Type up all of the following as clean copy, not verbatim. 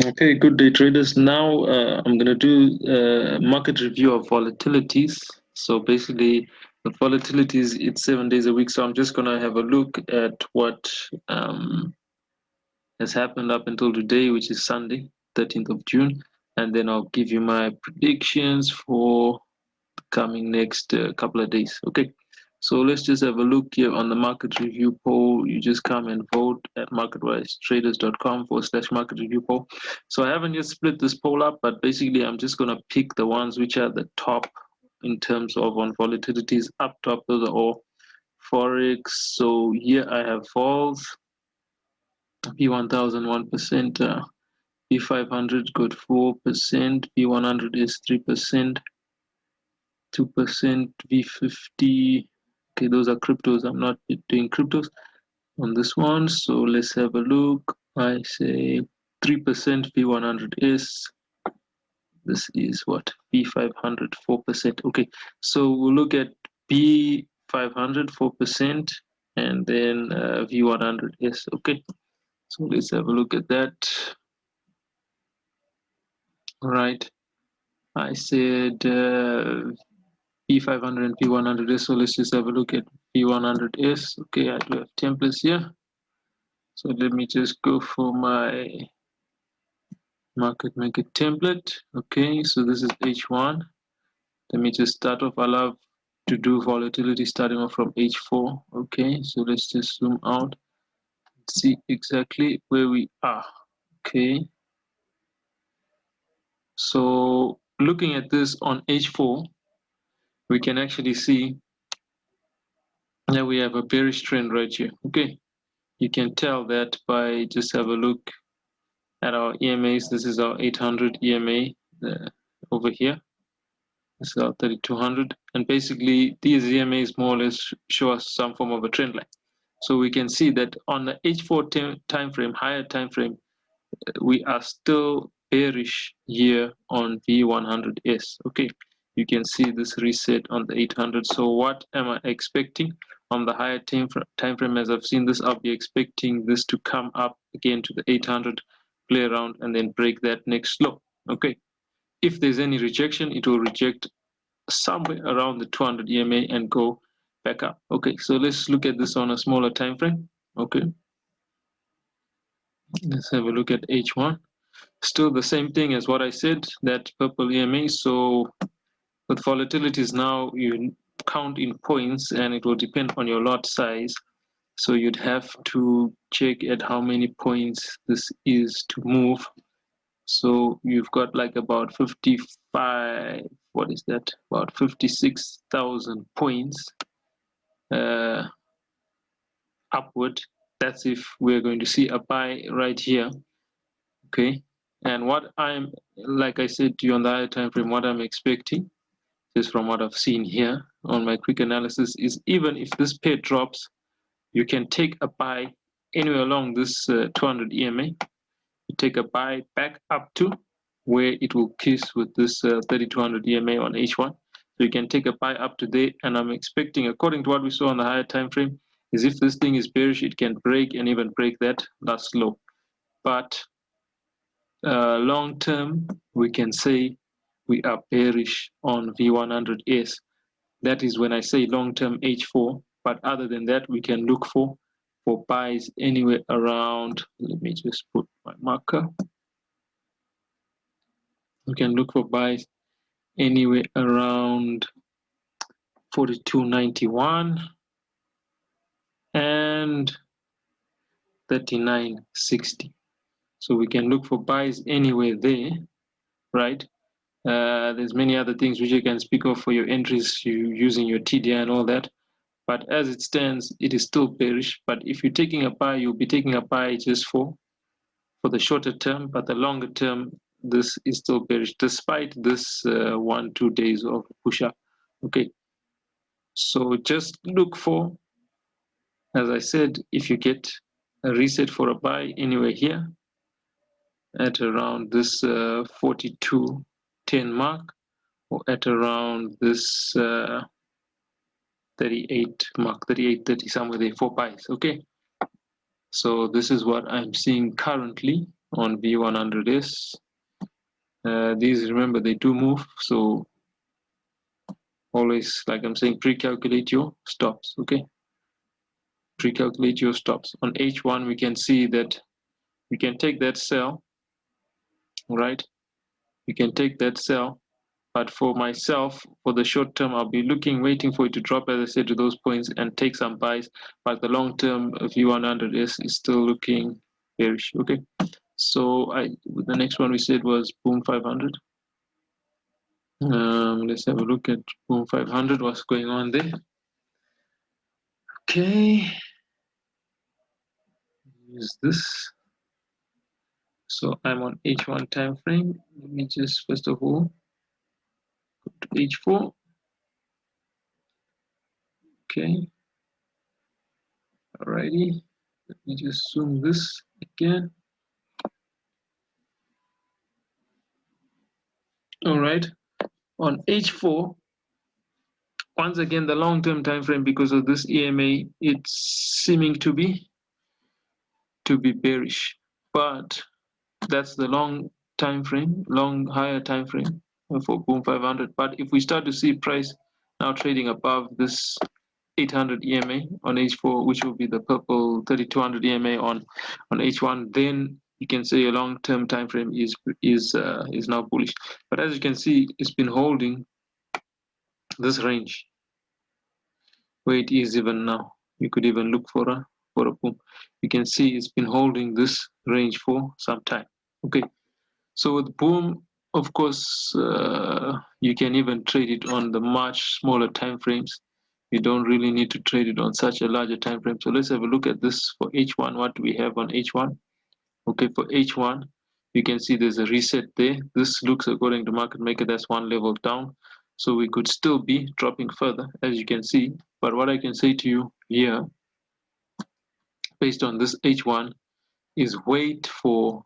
Okay, good day traders. Now I'm going to do a market review of volatilities. So basically the volatilities, it's 7 days a week. So I'm just going to have a look at what has happened up until today, which is Sunday, 13th of June. And then I'll give you my predictions for the coming next couple of days. Okay. So let's just have a look here on the market review poll. You just come and vote at marketwisetraders.com/market review poll. So I haven't yet split this poll up, but basically I'm just going to pick the ones which are the top in terms of on volatilities. Up top, those are all Forex. So here I have falls, V1000 1%, V500 got 4%, V100 is 3%. 2%, V50. Okay, those are cryptos. I'm not doing cryptos on this one. So let's have a look. I say 3% V100S. This is what? V500 4%. Okay, so we'll look at V500 4% and then V100S. Okay, so let's have a look at that. All right, I said P500 and P100S. So let's just have a look at P100S. Okay, I do have templates here. So let me just go for my market maker template. Okay, so this is H1. Let me just start off. I love to do volatility starting off from H4. Okay, so let's just zoom out, see exactly where we are. Okay, so looking at this on H4, we can actually see that we have a bearish trend right here. Okay, you can tell that by just have a look at our EMAs. This is our 800 EMA over here. This is our 3200, and basically these EMAs more or less show us some form of a trend line. So we can see that on the H4 time frame, higher time frame, we are still bearish here on V100S. Okay, you can see this reset on the 800. So what am I expecting on the higher time frame? As I've seen this, I'll be expecting this to come up again to the 800, play around, and then break that next low. Okay, if there's any rejection, it will reject somewhere around the 200 EMA and go back up. Okay, so let's look at this on a smaller time frame. Okay, let's have a look at H1. Still the same thing as what I said, that purple EMA. So with volatilities now, you count in points and it will depend on your lot size. So you'd have to check at how many points this is to move. So you've got like about 55, what is that? About 56,000 points upward. That's if we're going to see a buy right here. Okay, and what I'm, like I said to you on the higher time frame, what I'm expecting, just from what I've seen here on my quick analysis, is even if this pair drops, you can take a buy anywhere along this 200 EMA. You take a buy back up to where it will kiss with this 3200 EMA on H1. So you can take a buy up to there, and I'm expecting, according to what we saw on the higher time frame, is if this thing is bearish, it can break and even break that last low. But long term, we can say we are bearish on V100S. That is when I say long term H4. But other than that, we can look for buys anywhere around. Let me just put my marker. We can look for buys anywhere around 42.91 and 39.60. So we can look for buys anywhere there, right? There's many other things which you can speak of for your entries, using your TDI and all that. But as it stands, it is still bearish. But if you're taking a buy, you'll be taking a buy just for the shorter term. But the longer term, this is still bearish, despite this 1-2 days of push up. Okay, so just look for, as I said, if you get a reset for a buy anywhere here at around this 42.10 mark, or at around this 38 mark, 38.30, somewhere there, for buys. Okay, so this is what I'm seeing currently on V100S. These, remember, they do move, so always, like I'm saying, pre-calculate your stops. Okay, pre-calculate your stops. On H1 we can see that we can take that sell, right? You can take that sell, but for myself, for the short term, I'll be waiting for it to drop, as I said, to those points and take some buys. But the long term V100S is still looking bearish. Okay, so the next one we said was Boom 500. Let's have a look at Boom 500. What's going on there? Okay, use this. So I'm on H1 time frame. Let me just first of all go to H4. Okay, alrighty. Let me just zoom this again. All right, on H4, once again the long-term time frame, because of this EMA, it's seeming to be bearish, but that's the long time frame, higher time frame for Boom 500. But if we start to see price now trading above this 800 EMA on H4, which will be the purple 3200 EMA on H1, then you can say a long-term time frame is now bullish. But as you can see, it's been holding this range where it is even now. You could even look for a boom. You can see it's been holding this range for some time. Okay, so with boom, of course, you can even trade it on the much smaller time frames. You don't really need to trade it on such a larger time frame. So let's have a look at this for H1. What do we have on H1? Okay, for H1, you can see there's a reset there. This looks, according to market maker, that's one level down. So we could still be dropping further, as you can see. But what I can say to you here, based on this H1, is wait for,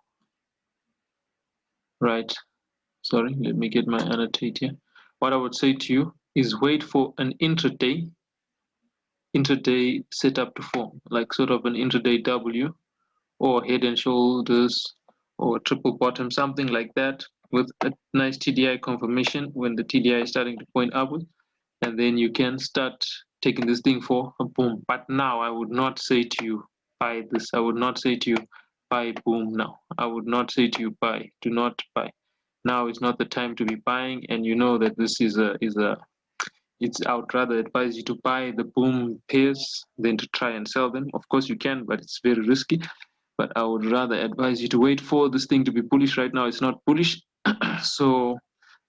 right, sorry, let me get my annotate here. What I would say to you is wait for an intraday setup to form, like sort of an intraday W or head and shoulders or triple bottom, something like that, with a nice TDI confirmation when the TDI is starting to point upward, and then you can start taking this thing for a boom. But now I would not say to you buy this. I would not say to you buy boom now. I would not say to you buy. Do not buy. Now is not the time to be buying, and you know that this is a I would rather advise you to buy the boom pairs than to try and sell them. Of course you can, but it's very risky. But I would rather advise you to wait for this thing to be bullish. Right now it's not bullish. So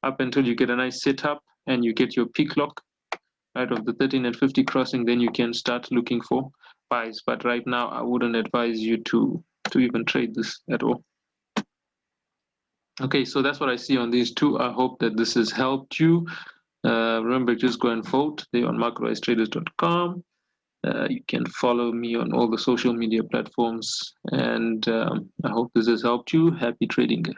up until you get a nice setup and you get your peak lock right of the 13 and 50 crossing, then you can start looking for buys. But right now I wouldn't advise you to even trade this at all. Okay, so that's what I see on these two. I hope that this has helped you. Remember, just go and vote. They're on marketwisetraders.com. You can follow me on all the social media platforms, and I hope this has helped you. Happy trading, guys.